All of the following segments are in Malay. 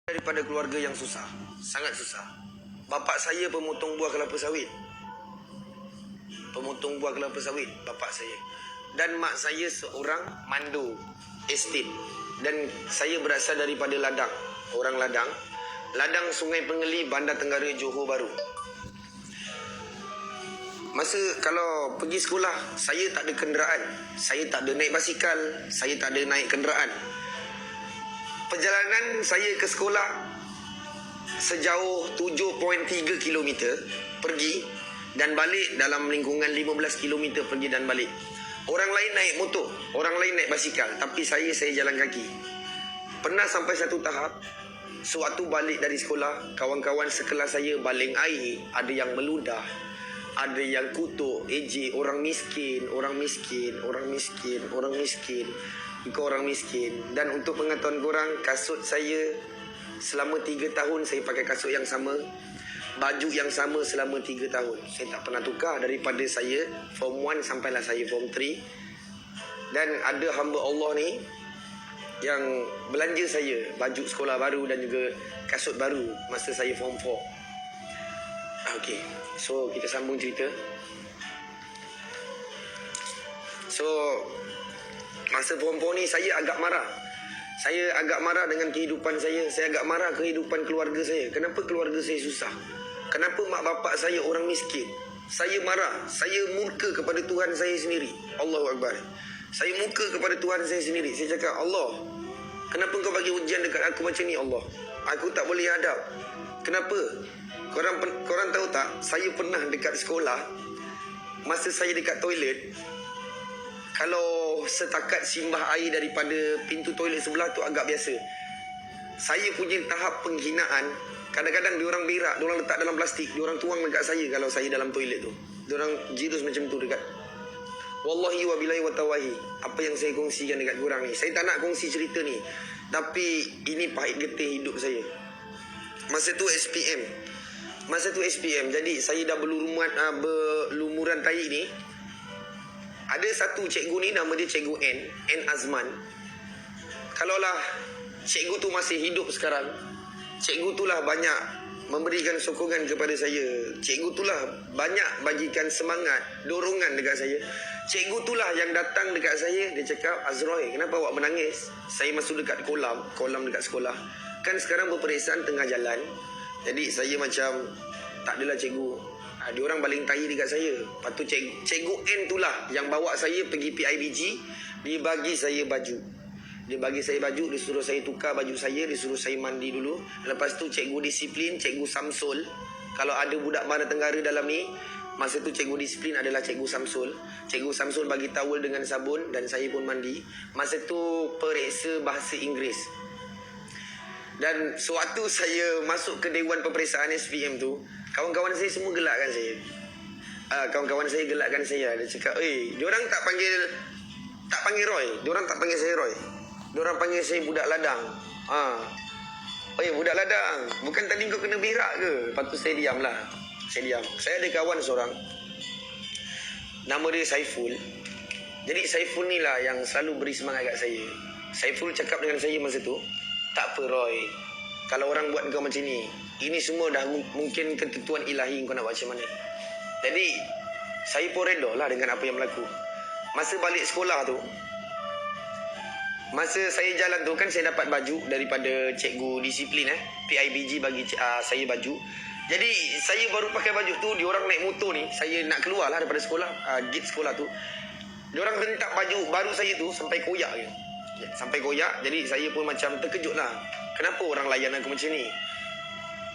Daripada keluarga yang susah, sangat susah. Bapa saya pemotong buah kelapa sawit. Pemotong buah kelapa sawit, bapa saya. Dan mak saya seorang mandu estate. Dan saya berasal daripada Ladang, orang Ladang. Ladang Sungai Pengeli, Bandar Tenggara, Johor Bahru. Masa kalau pergi sekolah, saya tak ada kenderaan. Saya tak ada naik basikal, saya tak ada naik kenderaan. Perjalanan saya ke sekolah sejauh 7.3 km pergi dan balik dalam lingkungan 15 km pergi dan balik. Orang lain naik motor, orang lain naik basikal, tapi saya jalan kaki. Pernah sampai satu tahap, sewaktu balik dari sekolah, kawan-kawan sekelas saya baling air, ada yang meludah, ada yang kutuk, ejek orang miskin, orang miskin, orang miskin, orang miskin. Kau orang miskin. Dan untuk pengetahuan korang, kasut saya selama 3 tahun saya pakai kasut yang sama, baju yang sama selama 3 tahun. Saya tak pernah tukar daripada saya form 1 sampailah saya form 3. Dan ada hamba Allah ni yang belanja saya baju sekolah baru dan juga kasut baru masa saya form 4. Okey, so kita sambung cerita. So masa form 4 ni saya agak marah. Saya agak marah dengan kehidupan saya. Saya agak marah kehidupan keluarga saya. Kenapa keluarga saya susah? Kenapa mak bapak saya orang miskin? Saya marah. Saya murka kepada Tuhan saya sendiri. Allahu Akbar. Saya murka kepada Tuhan saya sendiri. Saya cakap, Allah, kenapa kau bagi ujian dekat aku macam ni, Allah? Aku tak boleh hadap. Kenapa? Korang tahu tak? Saya pernah dekat sekolah, masa saya dekat toilet, kalau setakat simbah air daripada pintu toilet sebelah tu agak biasa. Saya punya tahap penghinaan, kadang-kadang diorang berak, diorang letak dalam plastik, diorang tuang dekat saya kalau saya dalam toilet tu. Diorang jirus macam tu dekat. Wallahi wa billahi wa tawahi. Apa yang saya kongsikan dekat korang ni, saya tak nak kongsi cerita ni, tapi ini pahit getih hidup saya. Masa tu SPM. Jadi saya dah berlumuran tahi ni. Ada satu cikgu ni, nama dia Cikgu N Azman. Kalaulah cikgu tu masih hidup sekarang, cikgu tu lah banyak memberikan sokongan kepada saya. Cikgu tu lah banyak bagikan semangat, dorongan dekat saya. Cikgu tu lah yang datang dekat saya. Dia cakap, Azroy, kenapa awak menangis? Saya masuk dekat kolam dekat sekolah. Kan sekarang peperiksaan tengah jalan. Jadi saya macam, tak adalah cikgu. Dia orang baling tahi dekat saya. Lepas tu cikgu N tu lah yang bawa saya pergi PIBG. Dia bagi saya baju. Dia suruh saya tukar baju saya, dia suruh saya mandi dulu. Lepas tu cikgu disiplin, Cikgu Samsul. Kalau ada budak Bandar Tenggara dalam ni, masa tu cikgu disiplin adalah Cikgu Samsul. Cikgu Samsul bagi towel dengan sabun dan saya pun mandi. Masa tu periksa bahasa Inggeris. Dan sewaktu saya masuk ke Dewan Peperiksaan SPM tu, kawan-kawan saya semua gelakkan saya. Dia cakap, diorang tak panggil Roy. Diorang tak panggil saya Roy. Diorang panggil saya budak ladang. Budak ladang, bukan tadi kau kena berak ke? Lepas tu saya diam lah. Saya ada kawan seorang, nama dia Saiful. Jadi Saiful ni lah yang selalu beri semangat kat saya. Saiful cakap dengan saya masa tu, tak apa Roy, kalau orang buat kau macam ni, ini semua dah mungkin ketentuan ilahi, kau nak buat macam mana. Jadi saya pun reda lah dengan apa yang berlaku. Masa balik sekolah tu, masa saya jalan tu kan, saya dapat baju daripada cikgu disiplin. PIBG bagi saya baju. Jadi saya baru pakai baju tu, diorang naik motor ni, saya nak keluar lah daripada sekolah, gate sekolah tu. Diorang rentak baju baru saya tu sampai koyak je. Jadi saya pun macam terkejut lah. Kenapa orang layan aku macam ni?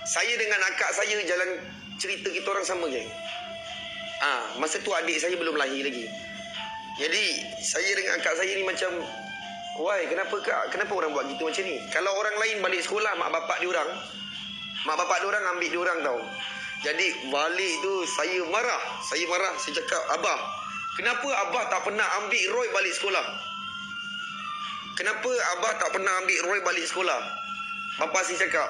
Saya dengan akak saya jalan cerita kita orang sama geng. Masa tu adik saya belum lahir lagi. Jadi saya dengan akak saya ni macam, why, kenapa kak? Kenapa orang buat gitu macam ni? Kalau orang lain balik sekolah, mak bapak diorang ambil diorang tau. Jadi balik tu saya marah. Saya cakap, Abah, kenapa Abah tak pernah ambil Roy balik sekolah? Bapa saya cakap,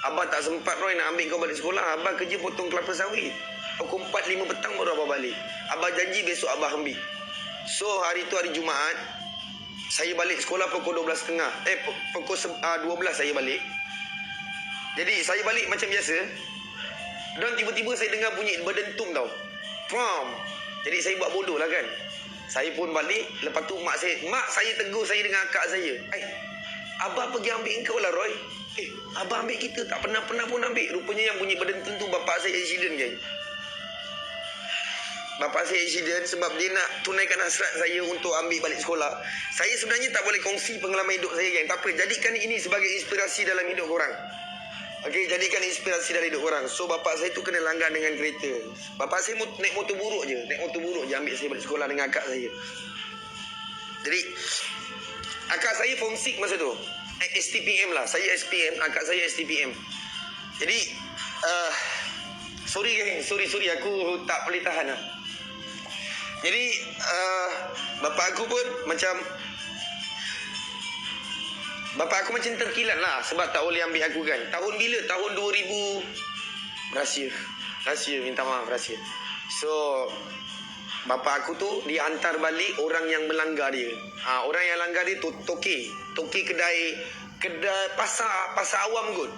Abah tak sempat Roy nak ambil kau balik sekolah. Abah kerja potong kelapa sawit. Pukul 4-5 petang baru Abah balik. Abah janji besok Abah ambil. So hari tu hari Jumaat, saya balik sekolah pukul 12.30. Pukul 12 saya balik. Jadi saya balik macam biasa. Dan tiba-tiba saya dengar bunyi berdentum tau. Pam. Jadi saya buat bodoh lah kan. Saya pun balik. Lepas tu mak saya tegur saya dengan akak saya. Abah pergi ambil engkau lah Roy. Abah ambil kita. Tak pernah-pernah pun ambil. Rupanya yang bunyi berdentum tu bapak saya accident kan. Bapak saya accident sebab dia nak tunaikan hasrat saya untuk ambil balik sekolah. Saya sebenarnya tak boleh kongsi pengalaman hidup saya kan. Tak apa. Jadikan ini sebagai inspirasi dalam hidup korang. Okey, jadikan inspirasi dalam hidup korang. So, bapak saya tu kena langgar dengan kereta. Bapak saya naik motor buruk je. Ambil saya balik sekolah dengan akak saya. Jadi, akak saya form 6 masa tu. STPM lah. Saya SPM, akak saya STPM. Jadi, sorry geng. Sorry. Aku tak boleh tahan lah. Jadi, bapak aku pun macam... Bapak aku macam terkilat lah sebab tak boleh ambil aku kan. Tahun bila? Tahun 2000. Rahsia. Minta maaf, rahsia. So, bapak aku tu dihantar balik orang yang melanggar dia. Orang yang langgar dia tu Toki kedai pasar awam kot.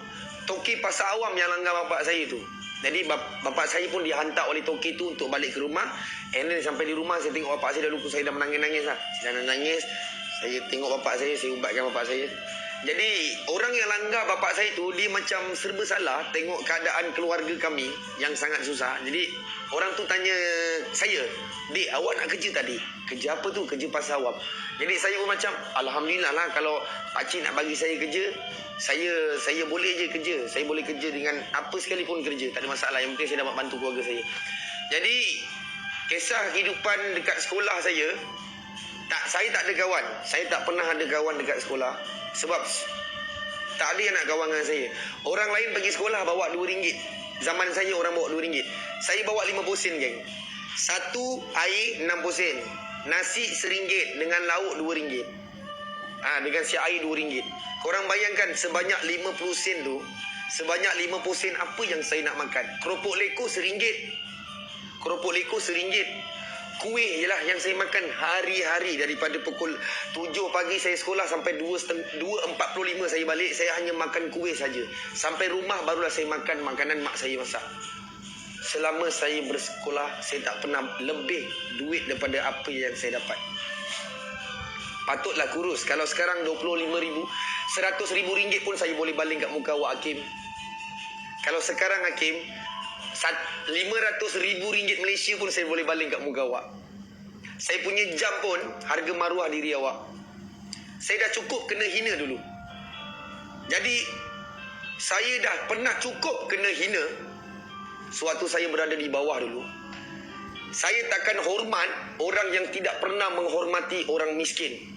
Toki pasar awam yang langgar bapak saya tu. Jadi bapak saya pun dihantar oleh Toki tu untuk balik ke rumah. And then sampai di rumah saya tengok bapak saya dah lupa. Saya dah menangis-nangis lah. Saya dah nangis. Saya tengok bapak saya ubatkan bapak saya. Jadi orang yang langgar bapak saya tu, dia macam serba salah tengok keadaan keluarga kami yang sangat susah. Jadi orang tu tanya saya, "Dik, awak nak kerja tadi?" "Kerja apa tu?" "Kerja pasar awam." Jadi saya pun macam, alhamdulillah lah kalau pakcik nak bagi saya kerja, saya boleh je kerja. Saya boleh kerja dengan apa sekalipun kerja, tak ada masalah. Yang penting saya dapat bantu keluarga saya. Jadi kisah kehidupan dekat sekolah saya, saya tak ada kawan. Saya tak pernah ada kawan dekat sekolah. Sebab tak ada yang nak kawan dengan saya. Orang lain pergi sekolah bawa RM2. Zaman saya orang bawa RM2. Saya bawa 50 sen geng. Satu air 60 sen. Nasi RM1 dengan lauk RM2. Dengan siap air RM2. Korang bayangkan sebanyak 50 sen tu. Sebanyak 50 sen apa yang saya nak makan? Keropok leko RM1. Kuih je lah yang saya makan hari-hari. Daripada pukul 7 pagi saya sekolah sampai 2.45 saya balik. Saya hanya makan kuih saja. Sampai rumah barulah saya makan makanan mak saya masak. Selama saya bersekolah, saya tak pernah lebih duit daripada apa yang saya dapat. Patutlah kurus. Kalau sekarang 25,000, RM100,000 pun saya boleh baling kat muka awak Hakim. Kalau sekarang Hakim, RM500,000 Malaysia pun saya boleh baling kat muka awak. Saya punya jam pun harga maruah diri awak. Saya dah cukup kena hina dulu. Jadi saya dah pernah cukup kena hina sewaktu saya berada di bawah dulu. Saya takkan hormat orang yang tidak pernah menghormati orang miskin.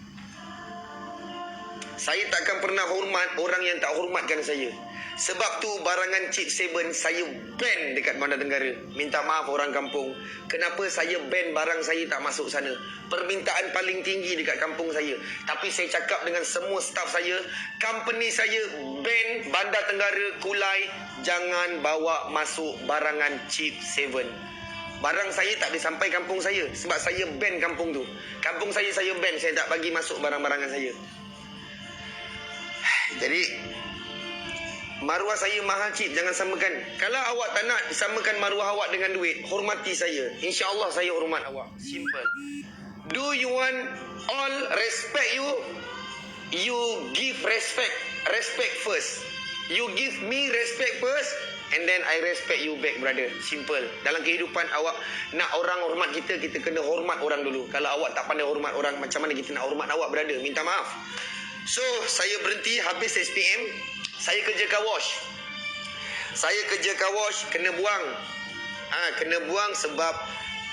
Saya takkan pernah hormat orang yang tak hormatkan saya. Sebab tu barangan Chip 7 saya ban dekat Bandar Tenggara. Minta maaf orang kampung. Kenapa saya ban barang saya tak masuk sana? Permintaan paling tinggi dekat kampung saya. Tapi saya cakap dengan semua staf saya, company saya ban Bandar Tenggara, Kulai, jangan bawa masuk barangan Chip 7. Barang saya tak boleh sampai kampung saya sebab saya ban kampung tu. Kampung saya ban, saya tak bagi masuk barang-barangan saya. Jadi maruah saya mahal Cip, jangan samakan. Kalau awak tak nak samakan maruah awak dengan duit, hormati saya. InsyaAllah saya hormat awak. Simple. Do you want all respect you? You give respect first. You give me respect first, and then I respect you back, brother. Simple. Dalam kehidupan awak nak orang hormat kita, kita kena hormat orang dulu. Kalau awak tak pandai hormat orang, macam mana kita nak hormat awak, brother? Minta maaf. So, saya berhenti habis SPM. Saya kerja car wash. Kena buang. Kena buang sebab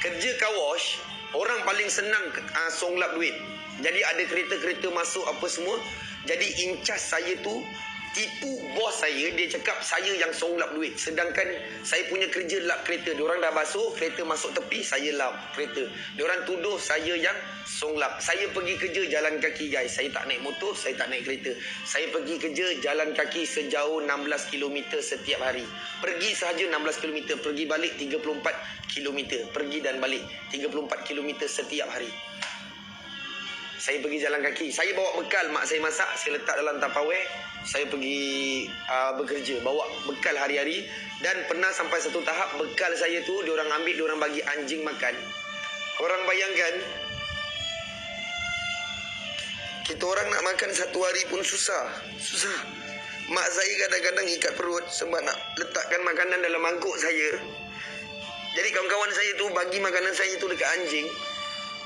kerja car wash, orang paling senang songlap duit. Jadi ada kereta-kereta masuk apa semua. Jadi in charge saya tu tipu bos saya. Dia cakap saya yang songlap duit. Sedangkan saya punya kerja lap kereta. Diorang dah basuh, kereta masuk tepi, saya lap kereta. Diorang tuduh saya yang songlap. Saya pergi kerja jalan kaki guys. Saya tak naik motor, saya tak naik kereta. Saya pergi kerja jalan kaki sejauh 16 km setiap hari. Pergi sahaja 16 km, pergi balik 34 km. Pergi dan balik 34 km setiap hari. Saya pergi jalan kaki. Saya bawa bekal mak saya masak, saya letak dalam Tupperware. Saya pergi bekerja, bawa bekal hari-hari. Dan pernah sampai satu tahap bekal saya tu diorang ambil, diorang bagi anjing makan. Korang bayangkan, kita orang nak makan satu hari pun susah. Mak saya kadang-kadang ikat perut sebab nak letakkan makanan dalam mangkuk saya. Jadi kawan-kawan saya tu bagi makanan saya tu dekat anjing.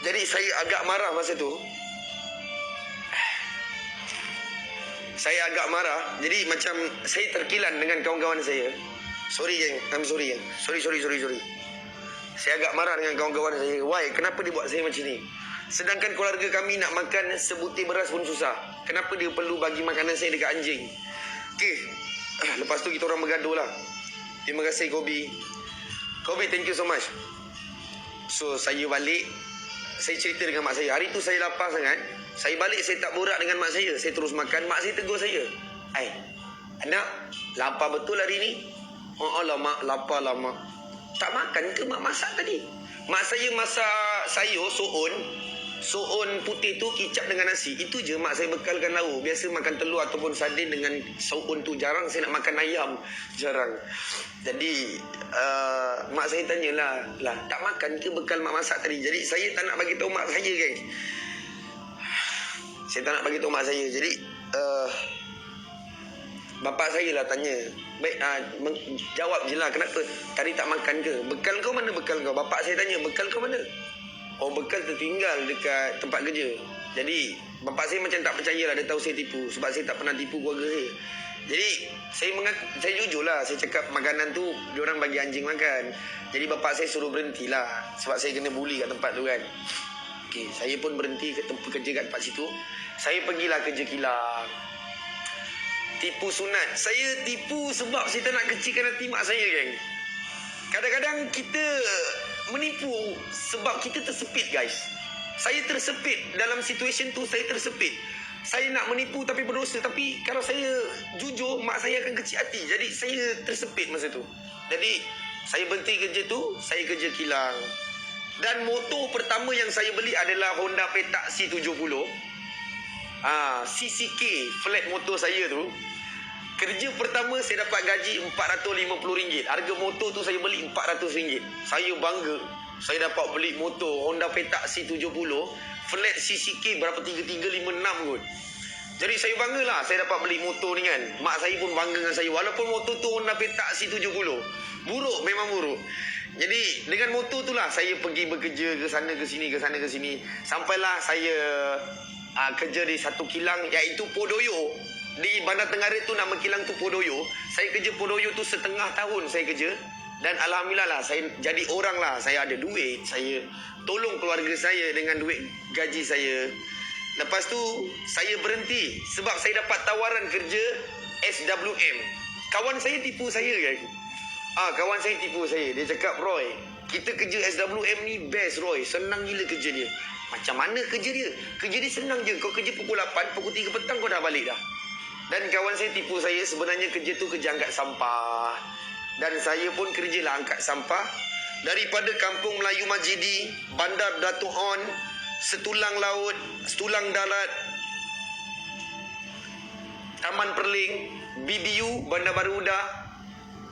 Jadi saya agak marah masa tu. Saya agak marah. Jadi macam saya terkilan dengan kawan-kawan saya. Sorry geng, I'm sorry geng. Sorry. Saya agak marah dengan kawan-kawan saya. Why? Kenapa dia buat saya macam ni? Sedangkan keluarga kami nak makan sebutir beras pun susah. Kenapa dia perlu bagi makanan saya dekat anjing? Okey. Lepas tu kita orang bergaduh lah. Terima kasih Kobi. Kobi, thank you so much. So saya balik, saya cerita dengan mak saya. Hari tu saya lapar sangat. Saya balik, saya tak borak dengan mak saya. Saya terus makan. Mak saya tegur saya. Anak, lapar betul hari ni? Oh lah mak, lapar lah mak. Tak makan ke mak masak tadi? Mak saya masak sayur, so'on putih tu kicap dengan nasi. Itu je mak saya bekalkan lauk. Biasa makan telur ataupun sardin dengan so'on tu. Jarang saya nak makan ayam. Jarang. Jadi mak saya tanyalah, tak makan ke bekal mak masak tadi? Jadi saya tak nak bagi tahu mak saya, geng. Saya tak nak bagi tahu mak saya. Jadi bapak saya lah tanya. Baik, jawab je lah, kenapa tadi tak makan ke? Bekal kau mana bekal kau? Bapak saya tanya, bekal kau mana? Oh, bekal tertinggal dekat tempat kerja. Jadi bapak saya macam tak percaya lah. Dia tahu saya tipu. Sebab saya tak pernah tipu keluarga saya. Jadi saya jujur lah. Saya cakap makanan tu diorang bagi anjing makan. Jadi bapak saya suruh berhenti lah. Sebab saya kena bully kat tempat tu kan. Okey, saya pun berhenti kerja kat tempat situ. Saya pergilah kerja kilang. Tipu sunat. Saya tipu sebab saya tak nak kecilkan hati mak saya, geng. Kadang-kadang kita menipu sebab kita tersepit, guys. Saya tersepit dalam situasi tu. Saya tersepit. Saya nak menipu tapi berdosa. Tapi kalau saya jujur, mak saya akan kecil hati. Jadi saya tersepit masa tu. Jadi saya berhenti kerja tu. Saya kerja kilang. Dan motor pertama yang saya beli adalah Honda Petak C70. CCK flat motor saya tu. Kerja pertama saya dapat gaji RM450. Harga motor tu saya beli RM400. Saya bangga. Saya dapat beli motor Honda Petak C70 flat CCK berapa 3356 kot. Jadi saya banggalah saya dapat beli motor ni kan. Mak saya pun bangga dengan saya walaupun motor tu Honda Petak C70. Buruk, memang buruk. Jadi dengan motor tu lah saya pergi bekerja ke sana ke sini. Sampailah saya kerja di satu kilang iaitu Podoyo. Di Bandar Tenggara tu nama kilang tu Podoyo. Saya kerja Podoyo tu setengah tahun saya kerja. Dan alhamdulillah lah saya jadi orang lah. Saya ada duit. Saya tolong keluarga saya dengan duit gaji saya. Lepas tu saya berhenti sebab saya dapat tawaran kerja SWM. Kawan saya tipu saya kan. Kawan saya tipu saya. Dia cakap, Roy, kita kerja SWM ni best Roy. Senang gila kerja dia. Macam mana kerja dia? Kerja dia senang je. Kau kerja pukul 8, pukul 3 petang kau dah balik dah. Dan kawan saya tipu saya. Sebenarnya kerja tu kerja angkat sampah. Dan saya pun kerjalah angkat sampah. Daripada Kampung Melayu Majidi, Bandar Datuk On, Setulang Laut, Setulang Darat, Taman Perling, BBU, Bandar Baru Uda.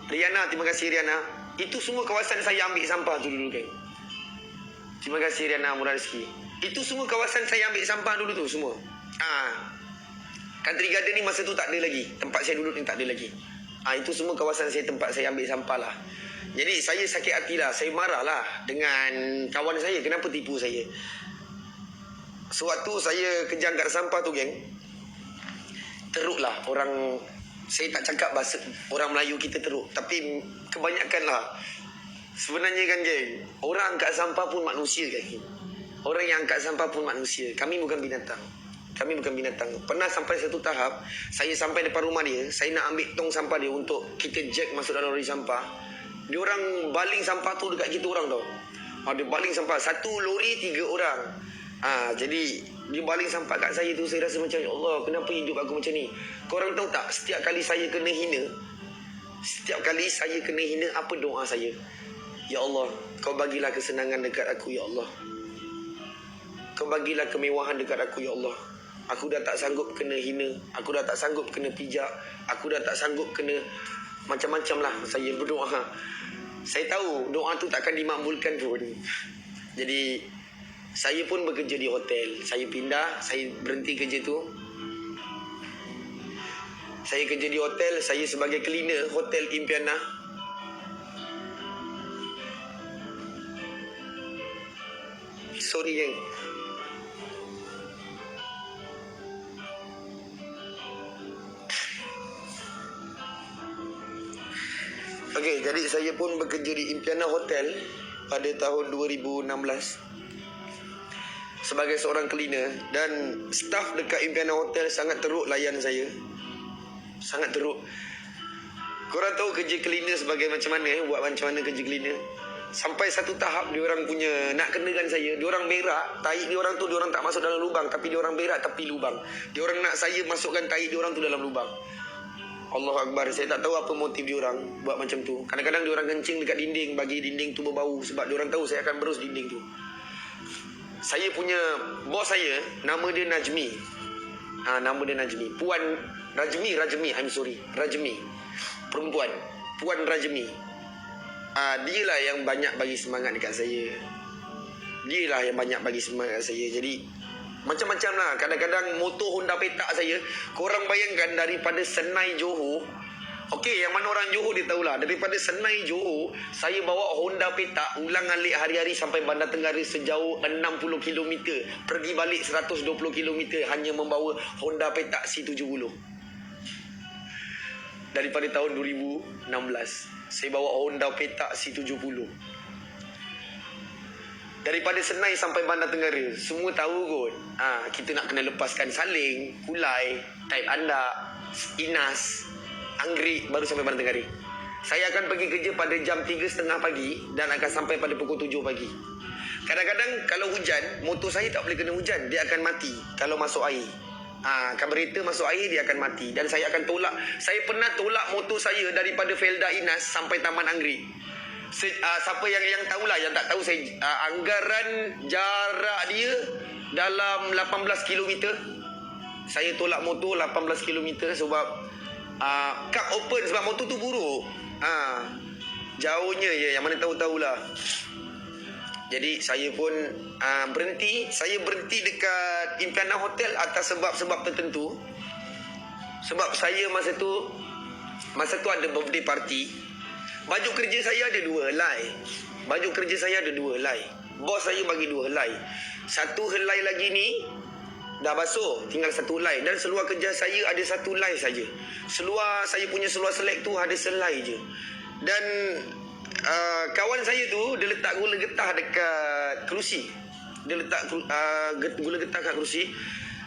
Riana, terima kasih Riana. Itu semua kawasan saya ambil sampah tu dulu kan. Terima kasih Riana Murah Rezeki. Itu semua kawasan saya ambil sampah dulu tu semua. Country Garden ni masa tu tak ada lagi. Tempat saya duduk ni tak ada lagi. Itu semua kawasan saya, tempat saya ambil sampah lah. Jadi saya sakit hati lah. Saya marah lah dengan kawan saya. Kenapa tipu saya? Sewaktu saya kerja angkat sampah tu geng, teruk lah orang. Saya tak cakap bahasa orang Melayu kita teruk, tapi kebanyakan lah. Sebenarnya kan geng, orang angkat sampah pun manusia kan. Orang yang angkat sampah pun manusia. Kami bukan binatang. Pernah sampai satu tahap, saya sampai depan rumah dia, saya nak ambil tong sampah dia untuk kita jack masuk dalam lori sampah. Dia orang baling sampah tu dekat kita orang tau. Dia baling sampah, satu lori 3 orang. Jadi dia baling sampah kat saya tu, saya rasa macam, ya Allah, kenapa hidup aku macam ni? Korang tahu tak, setiap kali saya kena hina, apa doa saya? Ya Allah, kau bagilah kesenangan dekat aku, ya Allah. Kau bagilah kemewahan dekat aku, ya Allah. Aku dah tak sanggup kena hina. Aku dah tak sanggup kena pijak. Aku dah tak sanggup kena macam-macam lah. Saya berdoa. Saya tahu doa tu takkan dimakbulkan pun. Jadi saya pun bekerja di hotel. Saya pindah, saya berhenti kerja tu. Saya kerja di hotel, saya sebagai cleaner Hotel Impiana. Sorry geng. Okey, jadi saya pun bekerja di Impiana Hotel pada tahun 2016 sebagai seorang cleaner, dan staf dekat Impiana Hotel sangat teruk layan saya. Sangat teruk. Korang tahu kerja cleaner sebagai macam mana, buat macam mana kerja cleaner? Sampai satu tahap diorang punya nak kenakan saya, diorang berak, tai diorang tu diorang tak masuk dalam lubang, tapi diorang berak tepi lubang. Diorang nak saya masukkan tai diorang tu dalam lubang. Allahu Akbar, saya tak tahu apa motif diorang buat macam tu. Kadang-kadang diorang kencing dekat dinding bagi dinding tu berbau, sebab diorang tahu saya akan berus dinding tu. Saya punya bos saya, nama dia Najmi. Nama dia Najmi. Puan Rajmi, I'm sorry. Rajmi. Perempuan. Puan Rajmi. Dialah yang banyak bagi semangat dekat saya. Dialah yang banyak bagi semangat dekat saya. Jadi macam-macam lah. Kadang-kadang motor Honda petak saya, korang bayangkan daripada Senai Johor. Okey, yang mana orang Johor dia tahulah. Daripada Senai Johor, saya bawa Honda petak ulang-alik hari-hari sampai Bandar Tenggara sejauh 60 km. Pergi balik 120 km hanya membawa Honda petak C70. Daripada tahun 2016 saya bawa Honda petak C70. Daripada Senai sampai Bandar Tenggara, semua tahu kot. Kita nak kena lepaskan saling, kulai, taip andak, inas, anggerik baru sampai Bandar Tenggara. Saya akan pergi kerja pada jam 3.30 pagi dan akan sampai pada pukul 7 pagi. Kadang-kadang kalau hujan, motor saya tak boleh kena hujan, dia akan mati kalau masuk air. Karburator masuk air, dia akan mati. Dan saya akan tolak. Saya pernah tolak motor saya daripada Felda Inas sampai Taman Anggerik. Siapa yang tahulah, yang tak tahu saya, anggaran jarak dia dalam 18 km. Saya tolak motor 18 km sebab kap open, sebab motor tu buruk. Jauhnya je, yang mana tahu-tahulah. Jadi saya pun berhenti. Saya berhenti dekat Impiana Hotel atas sebab-sebab tertentu. Sebab saya masa tu ada birthday party. Baju kerja saya ada 2 helai. Baju kerja saya ada 2 helai. Bos saya bagi 2 helai. Satu helai lagi ni dah basuh, tinggal 1 helai. Dan seluar kerja saya ada 1 helai saja. Seluar saya punya seluar selek tu ada selai je. Dan kawan saya tu dia letak gula getah dekat kerusi. Dia letak gula getah kat kerusi.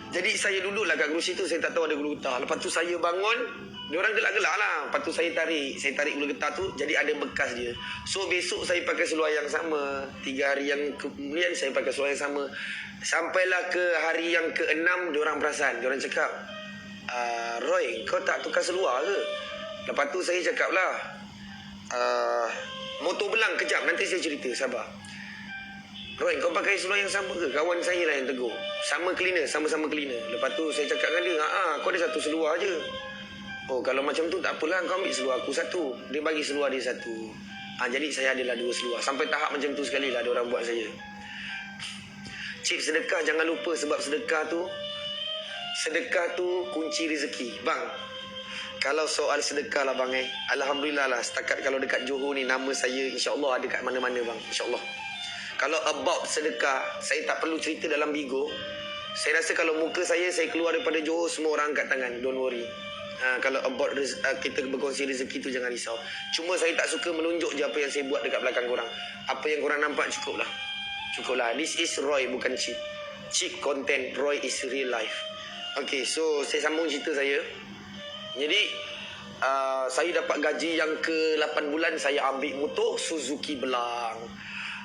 Jadi saya duduklah kat kerusi tu, saya tak tahu ada gula getah. Lepas tu saya bangun, dia orang gelak-gelak lah. Lepas tu saya tarik gula getah tu, jadi ada bekas dia. So besok saya pakai seluar yang sama. 3 hari yang kemudian saya pakai seluar yang sama. Sampailah ke hari yang ke-6, dia orang perasan. Dia orang cakap, Roy, kau tak tukar seluar ke? Lepas tu saya cakap lah, motor belang kejap, nanti saya cerita, sabar. Roy, kau pakai seluar yang sama ke? Kawan saya lah yang tegur. Sama cleaner, sama-sama cleaner. Lepas tu saya cakap dengan dia, kau ada 1 seluar je. Oh, kalau macam tu tak apalah, kau ambil seluar aku 1. Dia bagi seluar dia 1. Jadi saya adalah 2 seluar. Sampai tahap macam tu sekali lah dia orang buat saya. Cip, sedekah jangan lupa, sebab sedekah tu kunci rezeki. Bang, kalau soal sedekah lah bang, alhamdulillah lah, setakat kalau dekat Johor ni nama saya insya-Allah ada kat mana-mana bang, insya-Allah. Kalau about sedekah, saya tak perlu cerita dalam Bigo. Saya rasa kalau muka saya keluar daripada Johor, semua orang angkat tangan, don't worry. Kalau about kita berkongsi rezeki tu jangan risau. Cuma saya tak suka menunjuk je apa yang saya buat dekat belakang korang. Apa yang korang nampak cukuplah. This is Roy, bukan cheap. Cheap content, Roy is real life. Okay, so saya sambung cerita saya. Jadi saya dapat gaji yang ke 8 bulan, saya ambil motor Suzuki Belang.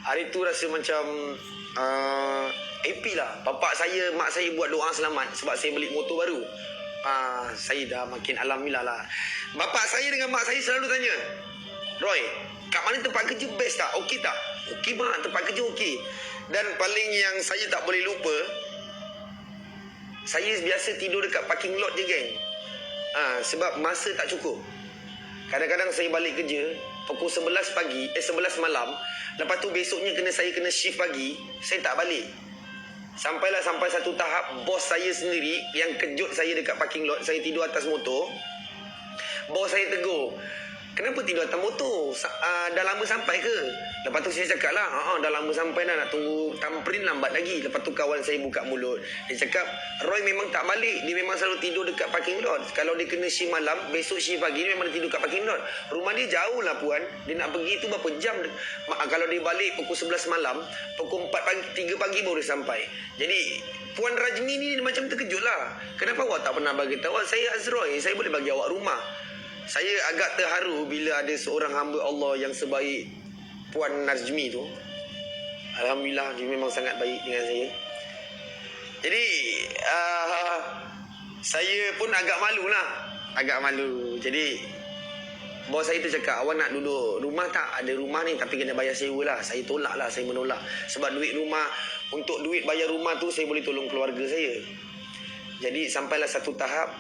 Hari tu rasa macam happy lah. Bapak saya, mak saya buat doa selamat sebab saya beli motor baru. Saya dah makin alhamdulillah lah. Bapak saya dengan mak saya selalu tanya, Roy, kat mana tempat kerja best tak? Okey tak? Okey mak, tempat kerja okey. Dan paling yang saya tak boleh lupa, saya biasa tidur dekat parking lot je geng. Sebab masa tak cukup. Kadang-kadang saya balik kerja pukul 11 pagi, 11 malam. Lepas tu besoknya saya kena shift pagi, saya tak balik. Sampai satu tahap bos saya sendiri yang kejut saya dekat parking lot, saya tidur atas motor. Bos saya tegur, kenapa tidur atas motor? Dah lama sampai ke? Lepas tu saya cakap lah, dah lama sampai dah, nak tunggu tamprin lambat lagi. Lepas tu kawan saya buka mulut. Dia cakap, Roy memang tak balik. Dia memang selalu tidur dekat parking lot. Kalau dia kena shift malam, besok shift pagi, dia memang dia tidur kat parking lot. Rumah dia jauh lah puan. Dia nak pergi tu berapa jam. Kalau dia balik pukul 11 malam, pukul 4 pagi, 3 pagi baru dia sampai. Jadi, Puan Rajmi ni macam terkejut lah. Kenapa awak tak pernah bagi tahu? Saya Azroy, saya boleh bagi awak rumah. Saya agak terharu bila ada seorang hamba Allah yang sebaik Puan Najmi tu. Alhamdulillah, dia memang sangat baik dengan saya. Jadi saya pun agak malu lah. Agak malu. Jadi bos saya tu cakap, awak nak duduk rumah tak? Ada rumah ni tapi kena bayar sewa lah. Saya tolak lah, saya menolak. Sebab duit rumah, untuk duit bayar rumah tu saya boleh tolong keluarga saya. Jadi sampailah satu tahap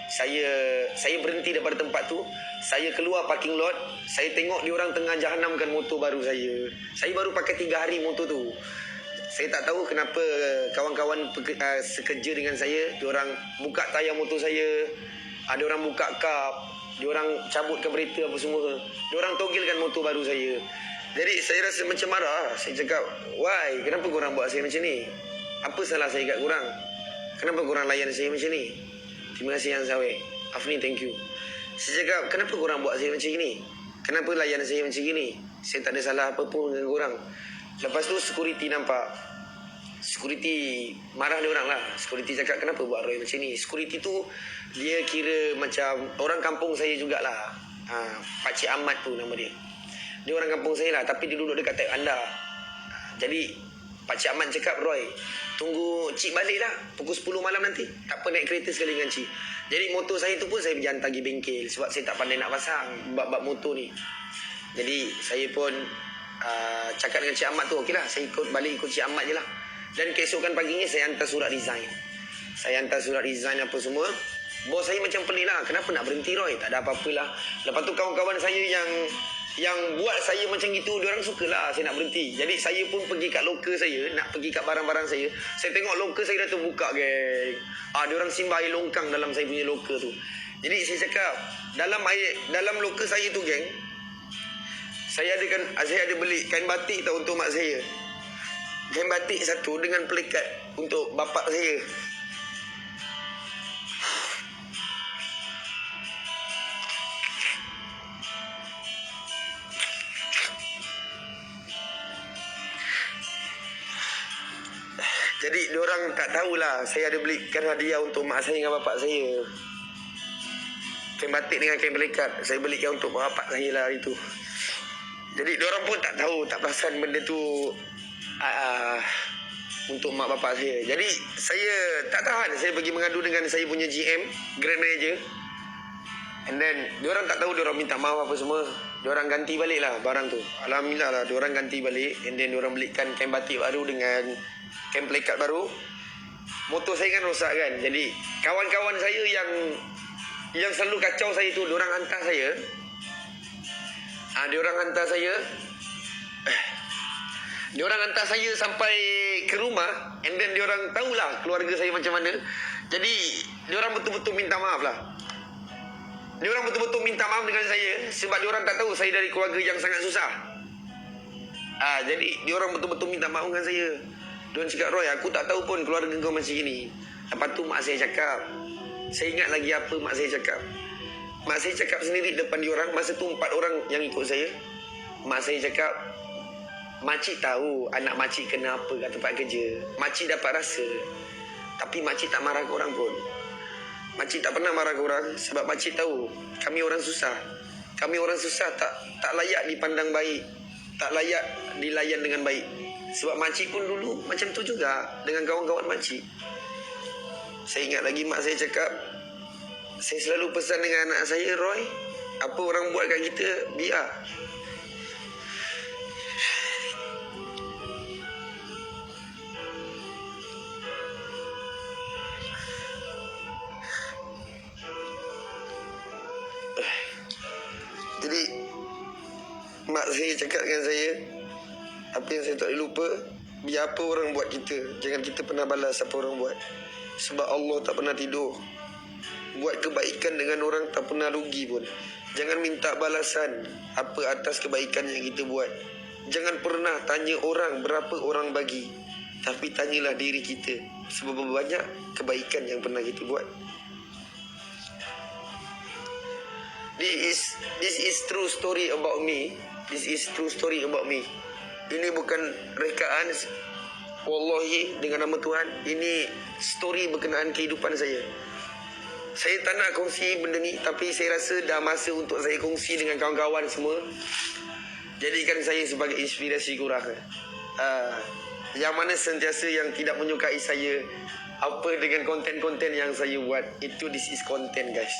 saya berhenti daripada tempat tu. Saya keluar parking lot. Saya tengok diorang tengah jahanamkan motor baru saya. Saya baru pakai 3 hari motor tu. Saya tak tahu kenapa kawan-kawan sekerja dengan saya, diorang buka tayar motor saya, diorang buka kap, diorang cabut kereta apa semua. Diorang togilkan motor baru saya. Jadi saya rasa macam marah. Saya cakap, why? Kenapa korang buat saya macam ni? Apa salah saya kat korang? Kenapa korang layan saya macam ni? Terima kasih Yang Zawai. Afni, thank you. Saya cakap, kenapa korang buat saya macam ni? Kenapa layan saya macam ni? Saya tak ada salah apa pun dengan korang. Lepas tu security nampak. Security marah dia orang lah. Security cakap, kenapa buat Roy macam ni? Security tu dia kira macam orang kampung saya jugalah. Pakcik Ahmad tu nama dia. Dia orang kampung saya lah, tapi dia duduk dekat Taib Anda. Jadi Pakcik Ahmad cakap, Roy, tunggu Cik balik lah pukul 10 malam nanti. Tak apa, naik kereta sekali dengan Cik. Jadi motor saya tu pun saya pergi hantar pergi bengkel. Sebab saya tak pandai nak pasang bab-bab motor ni. Jadi saya pun cakap dengan Cik Ahmad tu, okey lah, saya balik ikut Cik Ahmad je lah. Dan keesokan paginya saya hantar surat resign. Saya hantar surat resign apa semua. Bos saya macam pelik lah, kenapa nak berhenti Roy? Tak ada apa-apalah. Lepas tu kawan-kawan saya yang buat saya macam gitu, diorang sukalah saya nak berhenti. Jadi saya pun pergi kat loker saya, nak pergi kat barang-barang saya. Saya tengok loker saya dah terbuka, geng. Diorang simba air longkang dalam saya punya loker tu. Jadi saya cakap, dalam loker saya tu, geng, saya ada beli kain batik tau untuk mak saya. Kain batik satu dengan pelikat untuk bapak saya. Jadi diorang tak tahulah saya ada belikan hadiah untuk mak saya dengan bapak saya. Kain batik dengan kain pelikat saya belikan untuk bapak saya lah itu. Jadi diorang pun tak tahu, tak perasan benda tu untuk mak bapak saya. Jadi saya tak tahan, saya pergi mengadu dengan saya punya GM, Grand Manager. And then diorang tak tahu, diorang minta maaf apa semua. Diorang ganti balik lah barang tu. Alhamdulillah lah, diorang ganti balik. And then diorang belikan kain batik baru dengan kain pelikat baru. Motor saya kan rosak kan. Jadi kawan-kawan saya yang selalu kacau saya tu, diorang hantar saya. Diorang hantar saya sampai ke rumah. And then diorang tahulah keluarga saya macam mana. Jadi diorang betul-betul minta maaf lah. Diorang betul-betul minta maaf dengan saya sebab diorang tak tahu saya dari keluarga yang sangat susah. Jadi diorang betul-betul minta maaf dengan saya. Diorang cakap, Roy, aku tak tahu pun keluarga kau macam ni. Lepas tu mak saya cakap, saya ingat lagi apa mak saya cakap. Mak saya cakap sendiri depan diorang. Masa tu 4 orang yang ikut saya. Mak saya cakap, makcik tahu anak makcik kena apa kat tempat kerja. Makcik dapat rasa. Tapi makcik tak marah ke orang pun. Makcik tak pernah marah ke orang sebab makcik tahu kami orang susah. Kami orang susah tak layak dipandang baik, tak layak dilayan dengan baik. Sebab makcik pun dulu macam tu juga dengan kawan-kawan makcik. Saya ingat lagi mak saya cakap, saya selalu pesan dengan anak saya, Roy, apa orang buat kat kita, biar. Jadi mak saya cakap dengan saya, apa yang saya tak boleh lupa, biar apa orang buat kita, jangan kita pernah balas apa orang buat. Sebab Allah tak pernah tidur. Buat kebaikan dengan orang tak pernah rugi pun. Jangan minta balasan apa atas kebaikan yang kita buat. Jangan pernah tanya orang berapa orang bagi, tapi tanyalah diri kita seberapa banyak kebaikan yang pernah kita buat. This is true story about me. This is true story about me. Ini bukan rekaan. Wallahi, dengan nama Tuhan, ini story berkenaan kehidupan saya. Saya tak nak kongsi benda ni, tapi saya rasa dah masa untuk saya kongsi dengan kawan-kawan semua. Jadikan saya sebagai inspirasi korang. Yang mana sentiasa yang tidak menyukai saya, apa dengan konten-konten yang saya buat, itu this is content guys.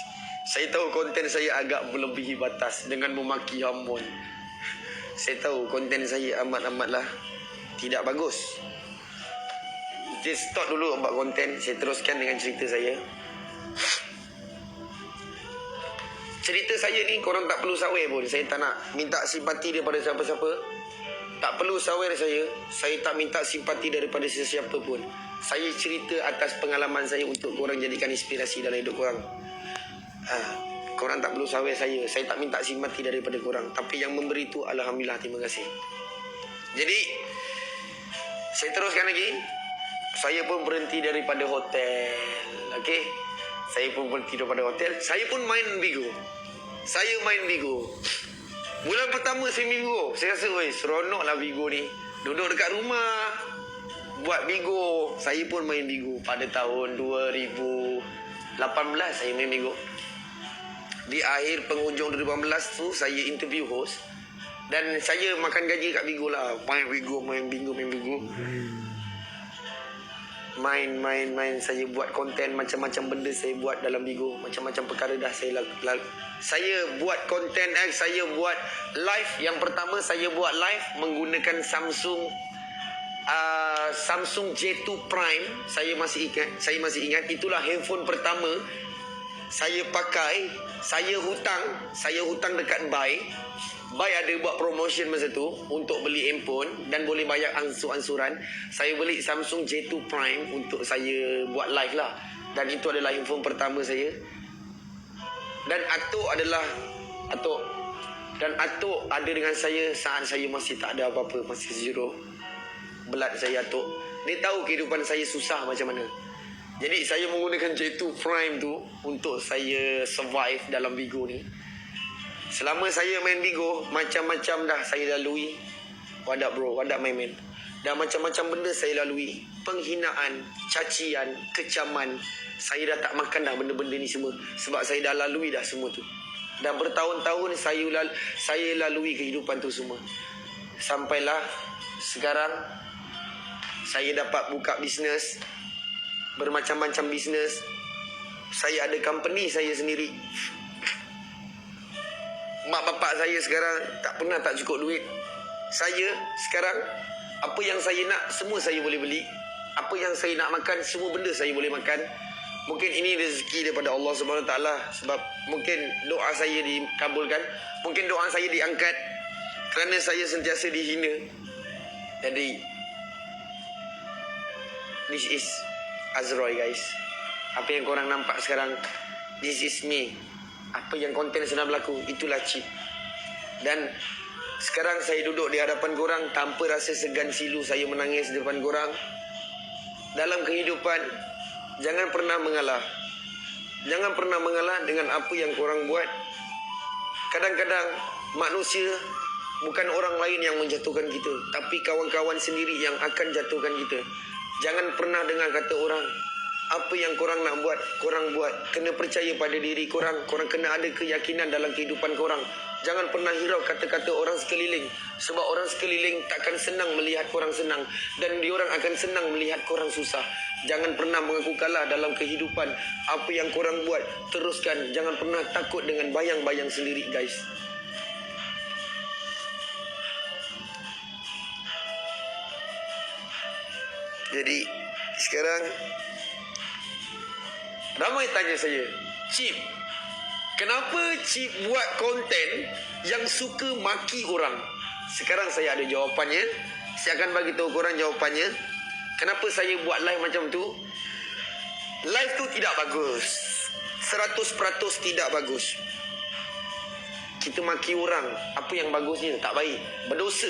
Saya tahu konten saya agak melebihi batas dengan memaki Hamon. Saya tahu konten saya amat-amatlah tidak bagus. Just stop dulu about konten. Saya teruskan dengan cerita saya. Cerita saya ni korang tak perlu sawer pun. Saya tak nak minta simpati daripada siapa-siapa. Tak perlu sawer saya. Saya tak minta simpati daripada sesiapa pun. Saya cerita atas pengalaman saya untuk korang jadikan inspirasi dalam hidup korang. Korang tak perlu sawer saya. Saya tak minta simpati daripada korang. Tapi yang memberi tu, alhamdulillah, terima kasih. Jadi saya teruskan lagi. Saya pun berhenti daripada hotel. Okey. Saya pun berhenti daripada hotel. Saya pun main Bigo. Saya main Bigo. Bulan pertama saya main Bigo. Saya rasa, weh, seronoklah Bigo ni. Duduk dekat rumah, buat Bigo. Saya pun main Bigo. Pada tahun 2018 saya main Bigo. Di akhir penghujung 2018 tu, saya interview host. Dan saya makan gaji kat Bigo lah. Main Bigo. Main. Saya buat konten, macam-macam benda saya buat dalam Bigo. Macam-macam perkara dah saya saya buat konten, saya buat live. Yang pertama saya buat live menggunakan Samsung J2 Prime. Saya masih ingat itulah handphone pertama saya pakai. Saya hutang dekat Buy ada buat promotion masa tu untuk beli handphone dan boleh bayar ansur-ansuran. Saya beli Samsung J2 Prime untuk saya buat live lah. Dan itu adalah handphone pertama saya. Dan Atuk ada dengan saya saat saya masih tak ada apa-apa, masih zero. Belat saya Atuk. Dia tahu kehidupan saya susah macam mana. Jadi saya menggunakan J2 Prime tu untuk saya survive dalam Bigo ni. Selama saya main Bigo, macam-macam dah saya lalui. Wadak bro, wadak my man. Dan macam-macam benda saya lalui. Penghinaan, cacian, kecaman. Saya dah tak makan dah benda-benda ni semua. Sebab saya dah lalui dah semua tu. Dan bertahun-tahun saya lalui kehidupan tu semua. Sampailah sekarang saya dapat buka bisnes. Bermacam-macam bisnes. Saya ada company saya sendiri. Mak bapak saya sekarang tak pernah tak cukup duit. Saya sekarang, apa yang saya nak, semua saya boleh beli. Apa yang saya nak makan, semua benda saya boleh makan. Mungkin ini rezeki daripada Allah SWT. Sebab mungkin doa saya dikabulkan. Mungkin doa saya diangkat. Kerana saya sentiasa dihina. Jadi this is Azroy guys. Apa yang korang nampak sekarang, this is me. Apa yang konten sedang berlaku, itulah Cip. Dan sekarang saya duduk di hadapan korang tanpa rasa segan silu saya menangis di depan korang. Dalam kehidupan, jangan pernah mengalah. Jangan pernah mengalah dengan apa yang korang buat. Kadang-kadang manusia bukan orang lain yang menjatuhkan kita, tapi kawan-kawan sendiri yang akan jatuhkan kita. Jangan pernah dengar kata orang, apa yang korang nak buat, korang buat. Kena percaya pada diri korang. Korang kena ada keyakinan dalam kehidupan korang. Jangan pernah hirau kata-kata orang sekeliling. Sebab orang sekeliling takkan senang melihat korang senang. Dan diorang akan senang melihat korang susah. Jangan pernah mengaku kalah dalam kehidupan. Apa yang korang buat, teruskan. Jangan pernah takut dengan bayang-bayang sendiri guys. Jadi sekarang ramai tanya saya, Cip, Kenapa Cip buat konten yang suka maki orang? Sekarang saya ada jawapannya. Saya akan bagi tahu korang jawapannya. Kenapa saya buat live macam tu? Live tu tidak bagus. 100% tidak bagus. Kita maki orang, apa yang bagusnya? Tak baik. Berdosa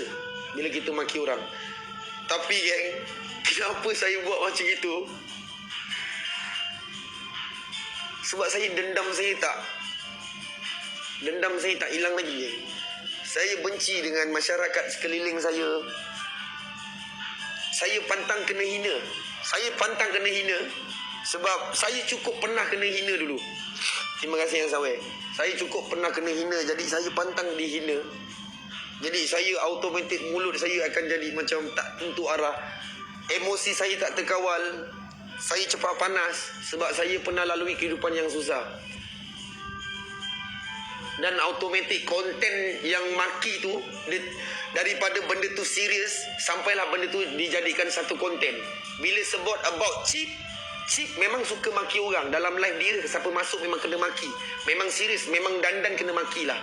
bila kita maki orang. Tapi geng, kenapa saya buat macam itu? Sebab saya dendam saya tak hilang lagi. Saya benci dengan masyarakat sekeliling saya. Saya pantang kena hina. Sebab saya cukup pernah kena hina dulu. Terima kasih yang Sawai. Saya cukup pernah kena hina. Jadi saya pantang dihina. Jadi saya automatik mulut saya akan jadi macam tak tentu arah. Emosi saya tak terkawal. Saya cepat panas. Sebab saya pernah lalui kehidupan yang susah. Dan automatik konten yang maki tu, daripada benda tu serius, sampailah benda tu dijadikan satu konten. Bila sebut about Cip memang suka maki orang. Dalam live dia, siapa masuk memang kena maki. Memang serius, memang dandan kena maki lah.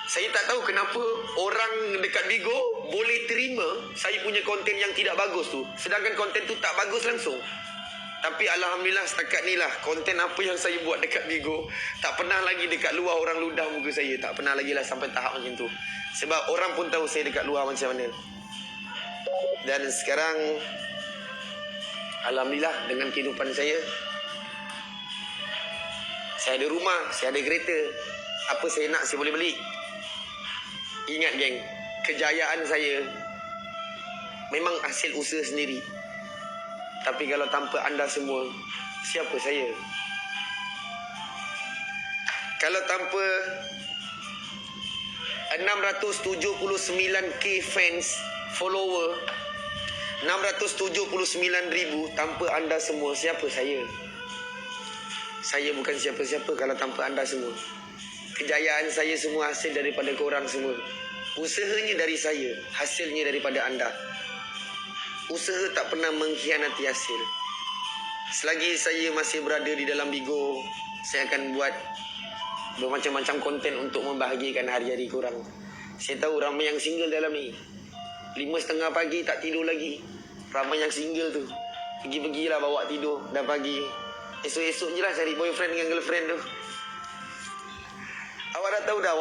Saya tak tahu kenapa orang dekat Bigo boleh terima saya punya konten yang tidak bagus tu, sedangkan konten tu tak bagus langsung. Tapi Alhamdulillah setakat ni lah konten apa yang saya buat dekat Bigo, tak pernah lagi dekat luar orang ludah muka saya. Tak pernah lagi lah sampai tahap macam tu. Sebab orang pun tahu saya dekat luar macam mana. Dan sekarang Alhamdulillah dengan kehidupan saya ada rumah, saya ada kereta. Apa saya nak saya boleh beli. Ingat geng, kejayaan saya memang hasil usaha sendiri. Tapi kalau tanpa anda semua, siapa saya? Kalau tanpa 679k fans, follower, 679,000, tanpa anda semua, siapa saya? Saya bukan siapa-siapa kalau tanpa anda semua. Kejayaan saya semua hasil daripada korang semua. Usahanya dari saya, hasilnya daripada anda. Usaha tak pernah mengkhianati hasil. Selagi saya masih berada di dalam Bigo, saya akan buat bermacam-macam konten untuk membahagiakan hari-hari korang. Saya tahu ramai yang single dalam ni. 5:30 pagi tak tidur lagi. Ramai yang single tu. Pergi-pergilah bawa tidur dah pagi. Esok-esok je lah cari boyfriend dengan girlfriend tu. Awak dah tahu dah awak